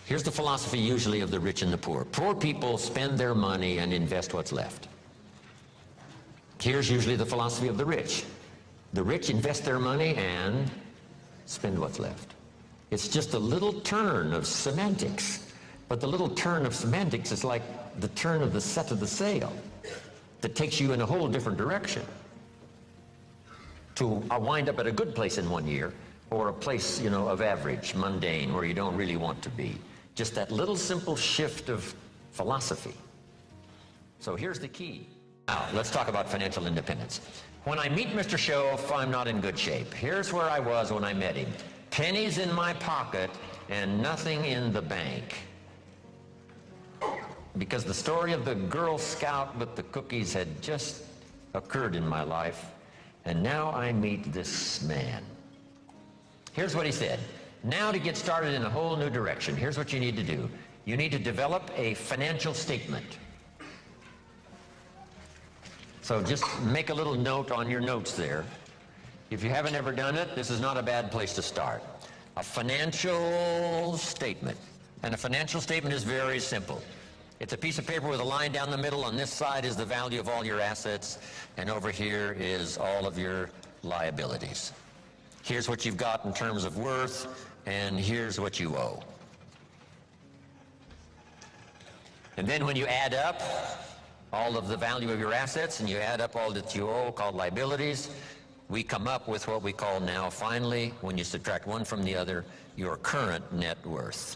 Here's the philosophy usually of the rich and the poor. Poor people spend their money and invest what's left. Here's usually the philosophy of the rich. The rich invest their money and spend what's left. It's just a little turn of semantics. But the little turn of semantics is like the turn of the set of the sail that takes you in a whole different direction to wind up at a good place in 1 year, or a place, of average, mundane, where you don't really want to be. Just that little simple shift of philosophy. So here's the key. Now, let's talk about financial independence. When I meet Mr. Schoaf, I'm not in good shape. Here's where I was when I met him. Pennies in my pocket and nothing in the bank. Because the story of the Girl Scout with the cookies had just occurred in my life, and now I meet this man. Here's what he said. Now to get started in a whole new direction, here's what you need to do. You need to develop a financial statement. So just make a little note on your notes there. If you haven't ever done it, this is not a bad place to start. A financial statement. And a financial statement is very simple. It's a piece of paper with a line down the middle. On this side is the value of all your assets, and over here is all of your liabilities. Here's what you've got in terms of worth, and here's what you owe. And then when you add up all of the value of your assets and you add up all that you owe, called liabilities, we come up with what we call now, finally, when you subtract one from the other, your current net worth.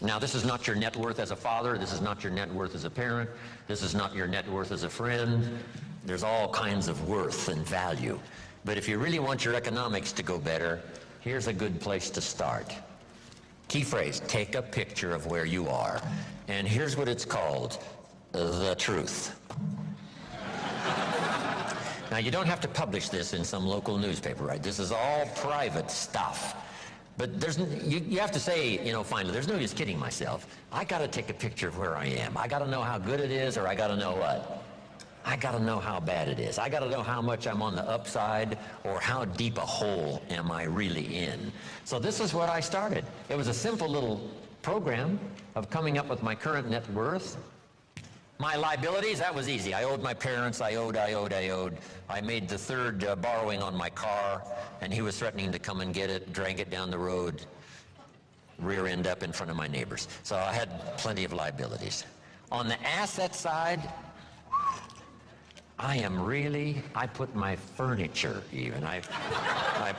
Now, this is not your net worth as a father. This is not your net worth as a parent. This is not your net worth as a friend. There's all kinds of worth and value. But if you really want your economics to go better, here's a good place to start. Key phrase, take a picture of where you are. And here's what it's called, the truth. Now, you don't have to publish this in some local newspaper, right? This is all private stuff. But you have to say, finally, there's no use kidding myself. I got to take a picture of where I am. I got to know how good it is, or I got to know what? I got to know how bad it is. I got to know how much I'm on the upside, or how deep a hole am I really in. So this is what I started. It was a simple little program of coming up with my current net worth. My liabilities, that was easy. I owed my parents, I owed. I made the third borrowing on my car, and he was threatening to come and get it, drag it down the road, rear end up in front of my neighbors. So I had plenty of liabilities. On the asset side, I put my furniture even. I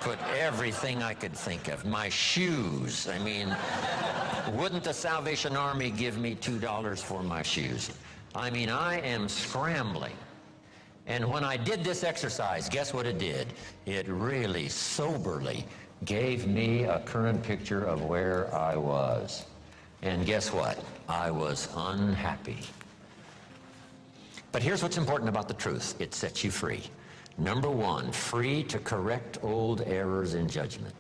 put everything I could think of. My shoes. I mean, wouldn't the Salvation Army give me $2 for my shoes? I mean, I am scrambling. And when I did this exercise, guess what it did? It really soberly gave me a current picture of where I was. And guess what? I was unhappy. But here's what's important about the truth. It sets you free. Number one, free to correct old errors in judgment.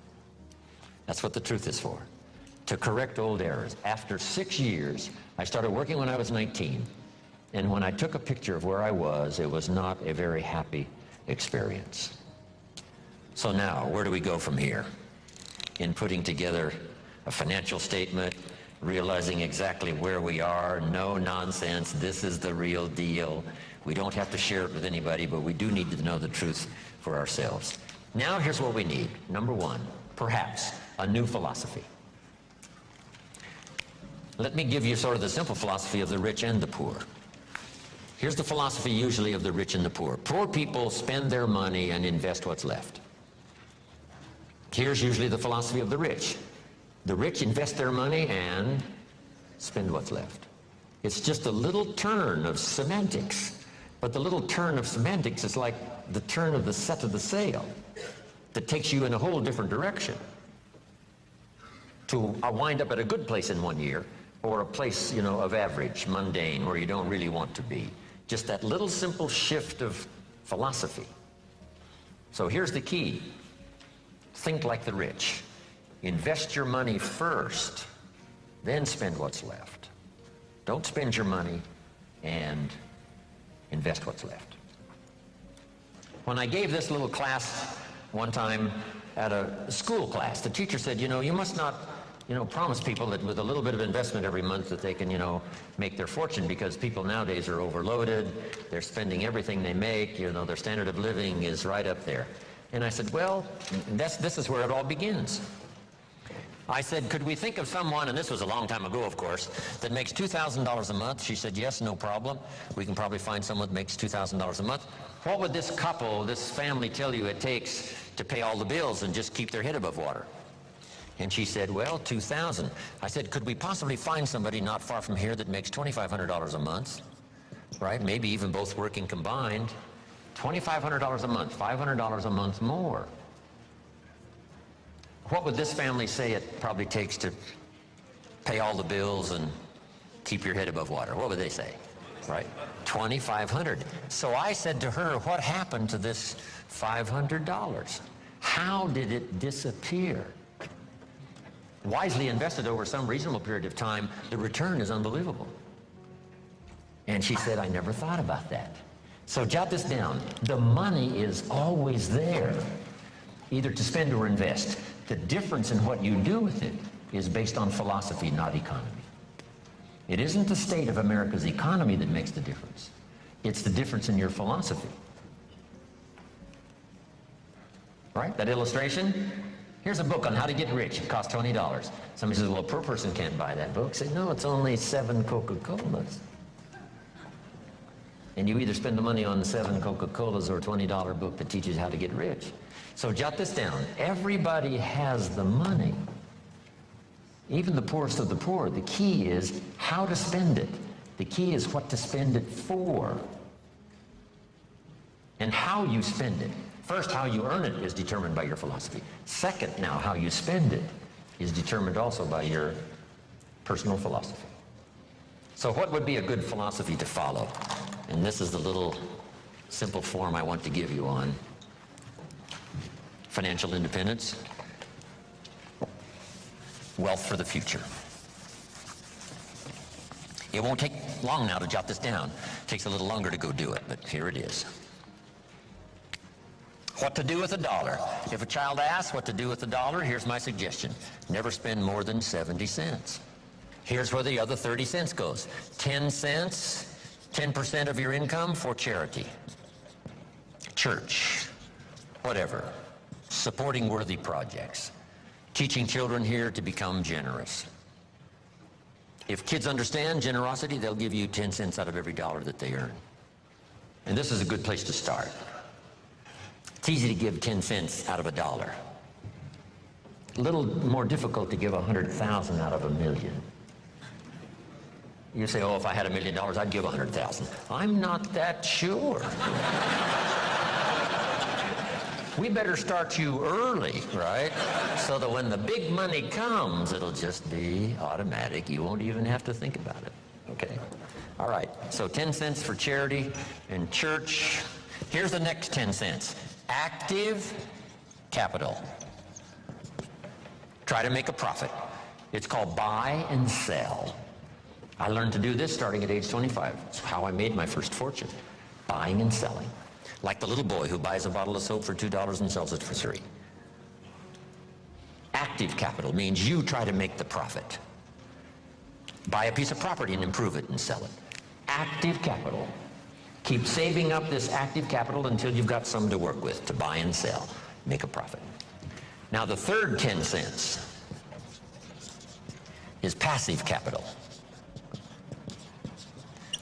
That's what the truth is for. To correct old errors. After 6 years, I started working when I was 19. And when I took a picture of where I was, it was not a very happy experience. So now, where do we go from here? In putting together a financial statement, realizing exactly where we are, no nonsense, this is the real deal. We don't have to share it with anybody, but we do need to know the truth for ourselves. Now here's what we need. Number one, perhaps a new philosophy. Let me give you sort of the simple philosophy of the rich and the poor. Here's the philosophy usually of the rich and the poor. Poor people spend their money and invest what's left. Here's usually the philosophy of the rich. The rich invest their money and spend what's left. It's just a little turn of semantics. But the little turn of semantics is like the turn of the set of the sail that takes you in a whole different direction to wind up at a good place in 1 year, or a place, of average, mundane, where you don't really want to be. Just that little simple shift of philosophy. So here's the key. Think like the rich. Invest your money first, then spend what's left. Don't spend your money and invest what's left. When I gave this little class one time at a school class, the teacher said, you must not promise people that with a little bit of investment every month that they can, make their fortune, because people nowadays are overloaded. They're spending everything they make. Their standard of living is right up there. And I said, well, this is where it all begins. I said, could we think of someone, and this was a long time ago, of course, that makes $2,000 a month? She said, yes, no problem. We can probably find someone that makes $2,000 a month. What would this couple, this family tell you it takes to pay all the bills and just keep their head above water? And she said, well, $2,000. I said, could we possibly find somebody not far from here that makes $2,500 a month, right? Maybe even both working combined. $2,500 a month, $500 a month more. What would this family say it probably takes to pay all the bills and keep your head above water? What would they say, right? $2,500. So I said to her, what happened to this $500? How did it disappear? Wisely invested over some reasonable period of time, the return is unbelievable. And she said, I never thought about that. So jot this down. The money is always there, either to spend or invest. The difference in what you do with it is based on philosophy, not economy. It isn't the state of America's economy that makes the difference. It's the difference in your philosophy. Right? That illustration? Here's a book on how to get rich. It costs $20. Somebody says, well, a poor person can't buy that book. Say, no, it's only 7 Coca-Colas. And you either spend the money on 7 Coca-Colas or a $20 book that teaches how to get rich. So jot this down. Everybody has the money. Even the poorest of the poor. The key is how to spend it. The key is what to spend it for. And how you spend it. First, how you earn it is determined by your philosophy. Second, now, how you spend it is determined also by your personal philosophy. So what would be a good philosophy to follow? And this is the little simple form I want to give you on financial independence, wealth for the future. It won't take long now to jot this down. It takes a little longer to go do it, but here it is. What to do with $1? If a child asks what to do with $1, here's my suggestion. Never spend more than 70 cents. Here's where the other 30 cents goes. 10 cents, 10% of your income for charity, church, whatever, supporting worthy projects, teaching children here to become generous. If kids understand generosity, they'll give you 10 cents out of every dollar that they earn. And this is a good place to start. It's easy to give 10 cents out of $1. A little more difficult to give 100,000 out of $1 million. You say, oh, if I had $1 million, I'd give 100,000. I'm not that sure. We better start you early, right? So that when the big money comes, it'll just be automatic. You won't even have to think about it, okay? All right, so 10 cents for charity and church. Here's the next 10 cents. Active capital. Try to make a profit. It's called buy and sell. I learned to do this starting at age 25. It's how I made my first fortune. Buying and selling. Like the little boy who buys a bottle of soap for $2 and sells it for $3. Active capital means you try to make the profit. Buy a piece of property and improve it and sell it. Active capital. Keep saving up this active capital until you've got some to work with to buy and sell. Make a profit. Now the third 10 cents is passive capital,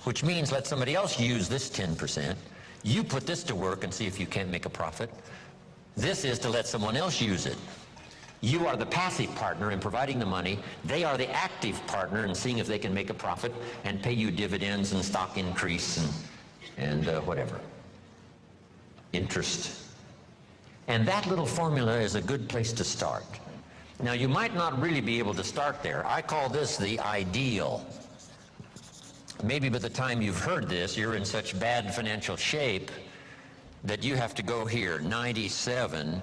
which means let somebody else use this 10%. You put this to work and see if you can't make a profit. This is to let someone else use it. You are the passive partner in providing the money. They are the active partner in seeing if they can make a profit and pay you dividends and stock increase and whatever. Interest. And that little formula is a good place to start. Now, you might not really be able to start there. I call this the ideal. Maybe by the time you've heard this, you're in such bad financial shape that you have to go here, 97,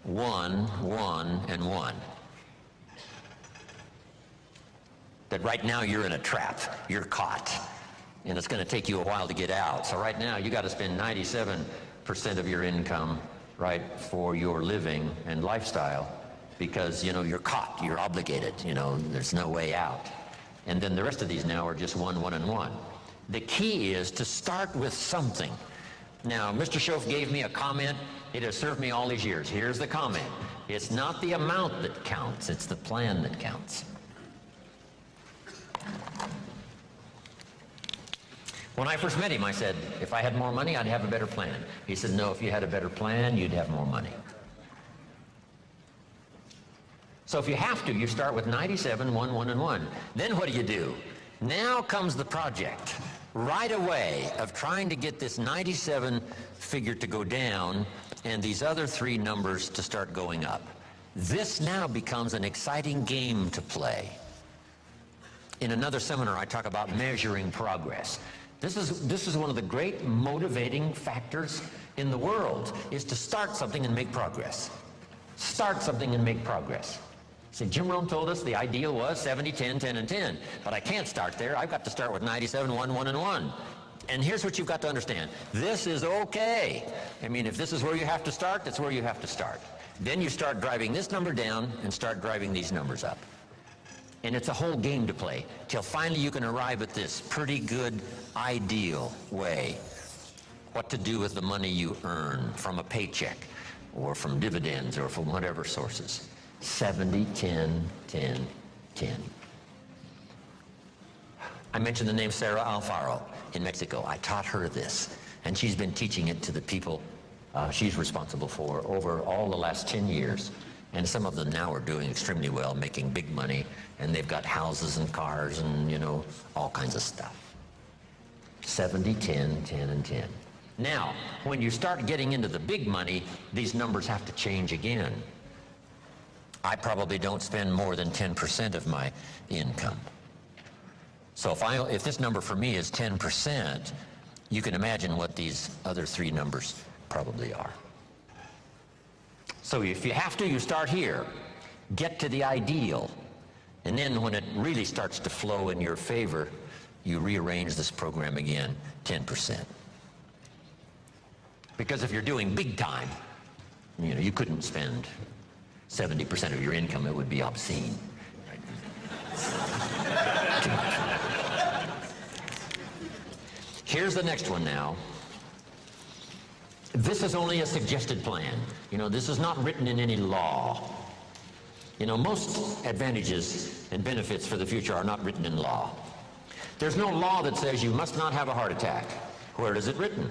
1, 1, and 1. That right now you're in a trap. You're caught. And it's going to take you a while to get out. So right now you got to spend 97% of your income, right, for your living and lifestyle. because, you know, you're caught, you're obligated, you know, there's no way out. And then the rest of these now are just 1, 1, and 1. The key is to start with something. Now, Mr. Schoaf gave me a comment. It has served me all these years. Here's the comment. It's not the amount that counts, it's the plan that counts. When I first met him, I said, if I had more money, I'd have a better plan. He said, no, if you had a better plan, you'd have more money. So if you have to, you start with 97, 1, 1, and 1. Then what do? Now comes the project right away of trying to get this 97 figure to go down and these other 3 numbers to start going up. This now becomes an exciting game to play. In another seminar, I talk about measuring progress. This is one of the great motivating factors in the world, is to start something and make progress. Start something and make progress. See, Jim Rohn told us the ideal was 70, 10, 10, and 10. But I can't start there. I've got to start with 97, 1, 1, and 1. And here's what you've got to understand. This is okay. I mean, if this is where you have to start, that's where you have to start. Then you start driving this number down and start driving these numbers up. And it's a whole game to play till finally you can arrive at this pretty good ideal way. What to do with the money you earn from a paycheck or from dividends or from whatever sources. 70, 10, 10, 10. I mentioned the name Sarah Alfaro in Mexico. I taught her this, and she's been teaching it to the people she's responsible for over all the last 10 years. And some of them now are doing extremely well, making big money, and they've got houses and cars and, you know, all kinds of stuff. 70, 10, 10, and 10. Now, when you start getting into the big money, these numbers have to change again. I probably don't spend more than 10% of my income. So if this number for me is 10%, you can imagine what these other 3 numbers probably are. So if you have to, you start here. Get to the ideal. And then when it really starts to flow in your favor, you rearrange this program again, 10%. Because if you're doing big time, you know, you couldn't spend 70% of your income. It would be obscene. Here's the next one now. This is only a suggested plan. You know, this is not written in any law. You know, most advantages and benefits for the future are not written in law. There's no law that says you must not have a heart attack. Where is it written?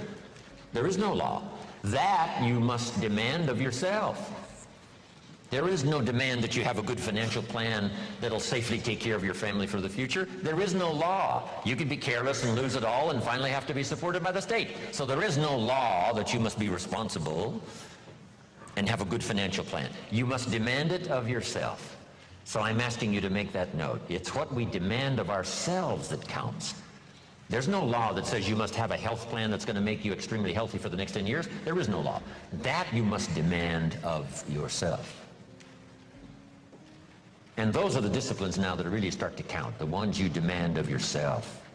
There is no law. That you must demand of yourself. There is no demand that you have a good financial plan that'll safely take care of your family for the future. There is no law. You could be careless and lose it all and finally have to be supported by the state. So there is no law that you must be responsible and have a good financial plan. You must demand it of yourself. So I'm asking you to make that note. It's what we demand of ourselves that counts. There's no law that says you must have a health plan that's going to make you extremely healthy for the next 10 years. There is no law. That you must demand of yourself. And those are the disciplines now that really start to count, the ones you demand of yourself.